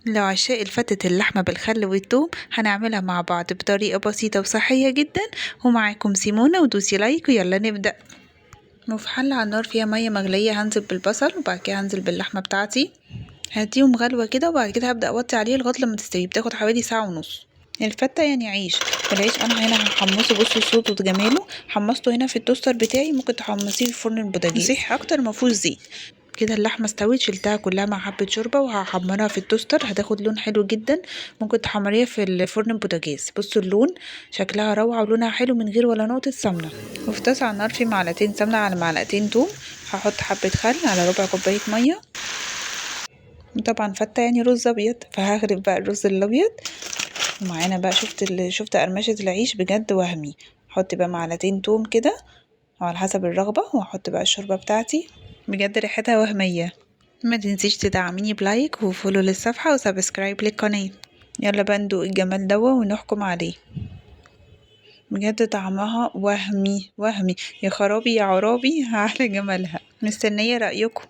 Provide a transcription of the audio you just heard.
لو عشاق الفتة اللحمة بالخل والثوم هنعملها مع بعض بطريقة بسيطة وصحية جدا. ومعاكم سيمونة، ودوسي لايك ويلا نبدأ. وفي حلة على النار فيها مية مغلية هنزل بالبصل، وبعد كده هنزل باللحمة بتاعتي، هديهم غلوة كده، وبعد كده هبدأ اوطي عليه لغاية لما تستوي. بتاخد حوالي ساعة ونص. الفتة يعني عيش، والعيش انا هنا هحمصه. بصوا صوته وجماله. حمصته هنا في التوستر بتاعي، ممكن تحمصيه في فرن البوتاجاز يصيح اكتر مفهوش زيت. كده اللحمه استوت، شلتها كلها مع حبه شوربه وهحمرها في التوستر، هتاخد لون حلو جدا. ممكن تحمريها في الفرن البوتاجاز. بصوا اللون، شكلها روعه ولونها حلو من غير ولا نقطه سمنه. وفي طاسه على النار في معلقتين سمنه على معلقتين توم، هحط حبه خل على ربع كوبايه ميه، وطبعا فته يعني رز ابيض، فهغرف بقى الرز الابيض. ومعانا بقى شفت قرمشه العيش بجد وهمي. احط بقى معلقتين توم كده على حسب الرغبه، واحط بقى الشوربه بتاعتي، بجد ريحتها وهميه. ما تنسيش تدعميني بلايك وفولو للصفحة وسبسكرايب للقناة. يلا بقى ندوق الجمال دوا ونحكم عليه. بجد طعمها وهمي وهمي، يا خرابي يا عرابي على جمالها. مستنية رأيكم.